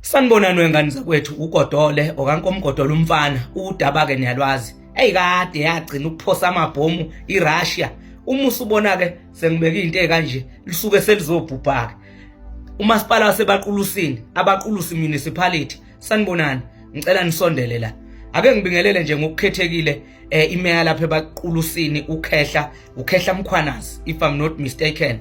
Sanibonani wengane zakwethu uGodole okankomgodolo umfana udaba ke niyalwazi eyikade yagcina ukuphosa amabhomu iRussia umusa ubona ke sengibeka izinto ezikanje lisuke selizobhubhaka umasipala waseBaqulusini abaqulusi municipality. Sanibonani ngicela nisondele la ake ngibingelele nje ngokukhethekile imeya lapha eBaqulusini uKhehla Mkhwanazi if I'm not mistaken.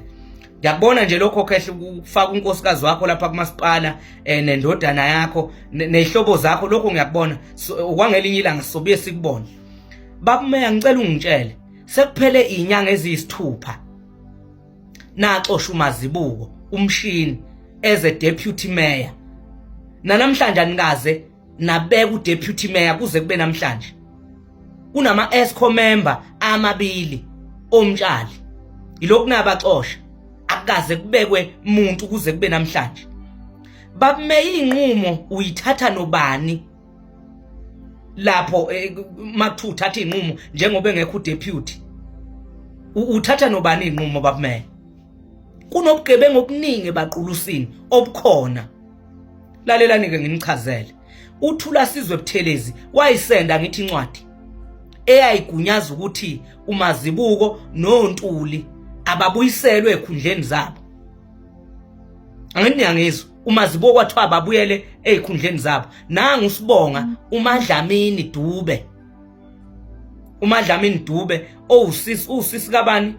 Ngiyabona nje lokho Khehla ukufaka unkosikazi wakho lapha kumasipala nendodana yakho nezihlobo zakho lokho ngiyakubona okwangelinye ilanga sizobuye sikubone. Babumeya ngicela ungitshele sekuphele izinyanga eziyisithupha naxosha uMazibuko umshini as a deputy mayor namhlanje anikaze nabeka udeputy mayor kuze kube namhlanje kunama ESCO member amabili omtshali ilokhu nabaxosha akaze kubekwe umuntu kuze kube namhlanje. Babumeya inqumo uyithatha nobani lapho mathu uthatha inqumo njengoba engekho udeputy uthatha nobani inqumo babumeya? Kunobugebengu okuningi eBaqulusini obukhona. Lalelani ke nginichazele uThula Sizwe Buthelezi wayisenda ngithi incwadi eyayigunyaza ukuthi uMazibuko noNtuli ababuyiselwe ekhundleni zabo. Angini ngiyangizwa uMazibuko kwathiwa ababuyele ezikhundleni zabo. Nanga usibonga uMadlamini Dube. uMadlamini Dube usisi kabani?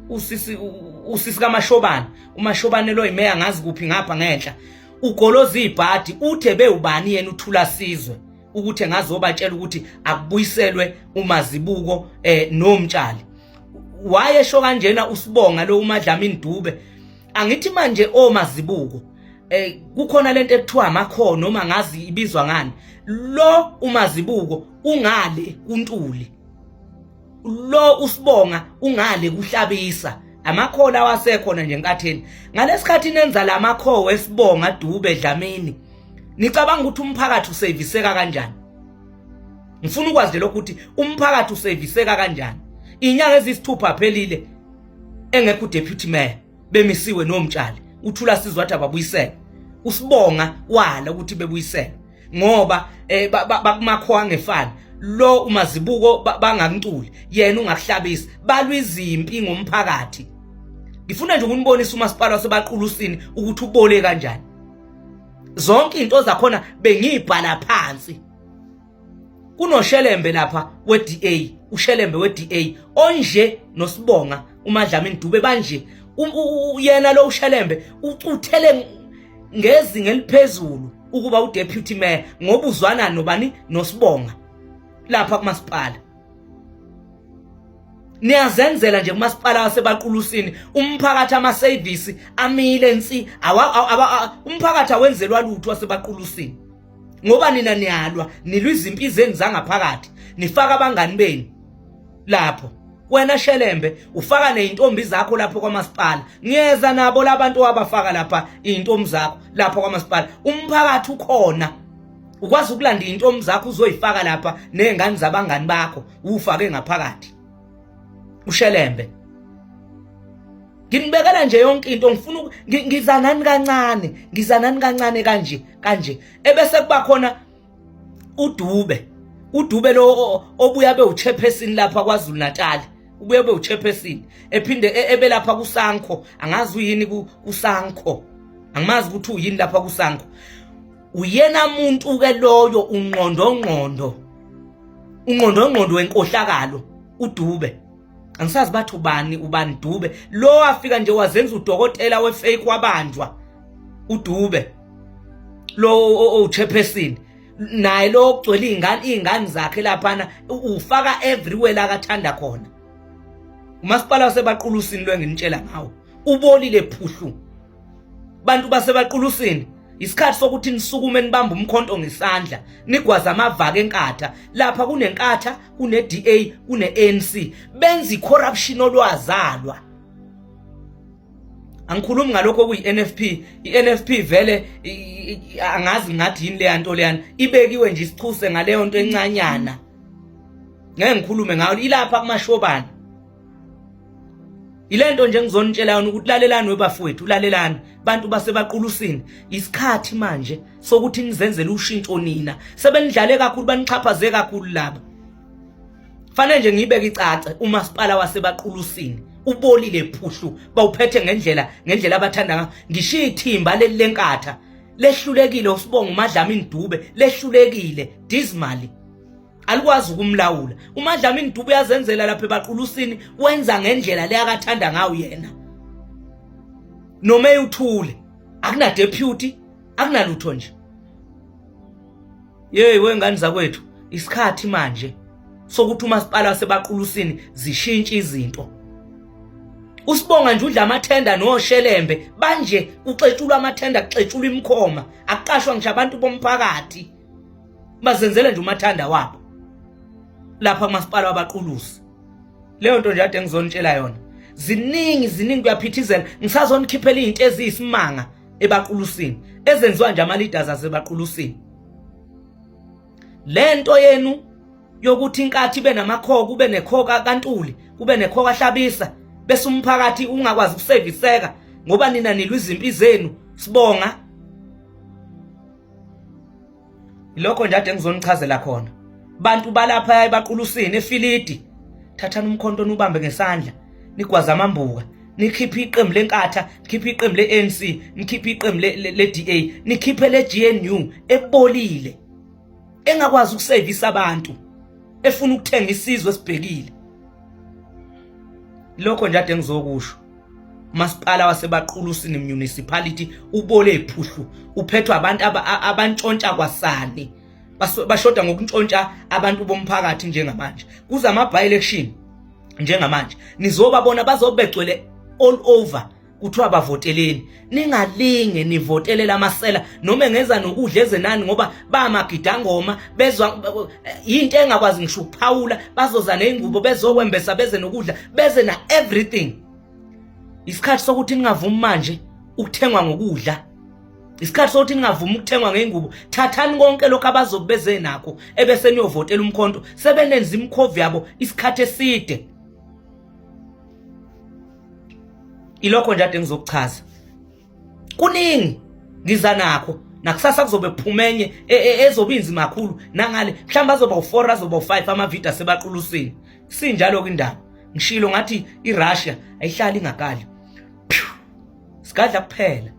Usisi kaMashobane. uMashobane lo imeya ngazi kuphi ngapha ngenhla. Ugoloza ibhadi uthe bewubani yena uThula Sizwe ukuthi ngazobatshela ukuthi akubuyiselwe uMazibuko nomtshali. Wayesho kanjena usibonga lo uMadlamini Dube. Angithi manje oMazibuko kukhona lento ekuthiwa amakhono noma ngazi ibizwa ngani. Lo uMazibuko ungale kuNtuli. Lo usibonga ungale kuHlabisa. Amakhola wasekhona nje nkatheni. Ngalesikhathi nenza lamakho wesibonga Dube Dlamini. Nicabanga ukuthi umphakathi useviseka kanjani? Ngifuna ukwazi lokho ukuthi umphakathi useviseka kanjani. Inyanga ezisithupha phelile engekho udeputy mayor bemisiwe nomtshali. uThula Sizwe wathi ababuyisele. Usibonga wala ukuthi bebuyisele ngoba bakumakho angefani. Lo uMazibuko bangakuNtuli yena ungakuHlabisa balwa izimpi ngomphakathi. Ngifuna nje ukunibonisa umasipala waseBaqulusini ukuthi ubole kanjani. Zonke izinto zakhona bengibhala phansi. KunoShelembe lapha weDA, uShelembe weDA onje noSibonga uMadlamini Dube banje yena lo uShelembe ucuthele ngezinga eliphezulu ukuba udeputy mayor ngoba uzwana nobani noSibonga lapha kumasipala. Niyazenzela nje kumasipala waseBaqulusini umphakathi amaservice amile nsi umphakathi awenzelwa lutho waseBaqulusini ngoba nina niyalwa nilwa izimpi zenu zangaphakathi nifaka abangani beni lapho. Wena Shelembe ufaka nezintombi zakho lapho kwamasipala. Ngiyeza nabo labantu wabafaka lapha izintombi zakho lapho kwamasipala. Umphakathi ukhona ukwazi ukulanda izintombi zakho uzoyifaka lapha nezingane zabangani bakho ufake ngaphakathi. uShelembe nginibekela nje yonke into ngifuna ngizanani kancane kanje ebese kuba khona uDube lo obuya bewuchairperson lapha kwaZulu Natal. Ubuye bewuchairperson ephinde ebelapha kuSankho. Angazi uyini kuSankho, angimazi ukuthi uyini lapha kuSankho. Uyena umuntu ke loyo ungqondongqondo wenkohlakalo uDube. Angisazi bathi ubani Dube lo wafika nje wazenza udokotela wefake wabanjwa uDube lo uchairperson naye lo ogcwele izingane zakhe lapha ufaka everywhere la kathanda khona. Umasipala waseBaqulusini lo enginitshela ngawo ubolile phuhlu. Bantu baseBaqulusini isikhathi sokuthi nisukume nibamba umkhonto ngesandla nigwaza amavaka enkatha lapha kunenkatha kuneDA kuneANC benza icorruption olwazalwa. Angikhulumi ngalokho kuyiNFP. iNFP vele angazi ngathi yini le nto leyana ibekiwe nje isichuse ngaleyo nto encanyana. Ngeke ngikhulume ngayo ilapha kuMashobane. Ilento nje ngizonitshela yona ukuthi lalelani webafowethu, ulalelani bantu basebaqulusini. Isikhathi manje sokuthi nizenzele ushintsho nina. Sebenidlale kakhulu, banichaphaze kakhulu laba. Fanele nje ngibeke icace, umasipala wasebaqulusini ubolile phuhlu, bawuphethe ngendlela abathanda ngayo. Ngishiya ithimba lenkatha lehlulekile, uSibonga uMadlamini Dube lehlulekile dismally, alikwazi ukumlawula. uMadlamini Dube yazenzela lapha ebaqulusini, wenza ngendlela le akathanda ngayo yena. Noma eyuthule, akuna deputy, akunalutho nje. Wengane zakwethu, isikhathi manje sokuthi umasipala wasebaqulusini zishintshe izinto. uSibonga nje udla amathenda noShelembe, manje uxetshulwa amathenda, kuxetshulwa imkhoma, aqashwa ngisho abantu bomphakathi bazenzele nje umathanda wabo lapha kumasipala wabaqulusi. Leyo nto nje ade ngizonitshela yona. Ziningi kuyaphithizela. Ngisazonikhiphelwa izinto eziyisimanga ebaqulusini ezenziwa nje ama-leaders asebaqulusini. Lento yenu yokuthi inkathi ibe namakhoka, kube nekhoka kaNtuli, kube nekhoka Hlabisa, bese umphakathi ungakwazi ukuseviseka ngoba nina nilwa izimpi zenu. Sibonga ilokho nje ade ngizonichazela khona. Bantu balapha ebaqulusini eFilidi, thathani umkhonto nubambe ngesandla, nigwaza amambuka, nikhiphe iqembu lenkatha, nikhiphe iqembu le-ANC, nikhiphe iqembu le-DA, nikhiphe le-GNU ebolile, engakwazi ukusevisa abantu, efuna ukuthenga isizwe esibhekile. Lokho nje ade ngizokusho. Masipala wasebaqulusini municipality ubole ephuhlu, uphethwe abantu abantshontsha kwasani, bashoda ngokuntshontsha abantu bomphakathi. Njengamanje kuza ama-by-election, njengamanje nizobabona bazobegcwele all over, kuthiwa bavoteleni. Ningalinge nivotele lamasela, noma ngeza nokudla ezenani ngoba bamagidangoma, bezwa into engakwazi ngisho ukuphawula, bazoza neingubo, bezokwembesa, beze nokudla, beze na everything. Isikhathi sokuthi ningavumi manje ukuthengwa ngokudla. Isikhathi sokuthi ningavumi ukuthengwa ngeingubo. Thathani konke lokho abazobeze nakho, ebese niyovotela umkhonto. Sebenenza imkhovi yabo isikhathi eside. Ilokho nje ade ngizokuchaza. Kuningi ngiza nakho, nakusasa kuzobe kuphumenye ezobinzi makhulu nangale. Mhlawumbe azoba u4, azoba u5 amavidiyo asebaqulusini. Sinjalo kwindaba. Ngishilo ngathi iRussia ayihlali ingakali. Sikadla kuphela.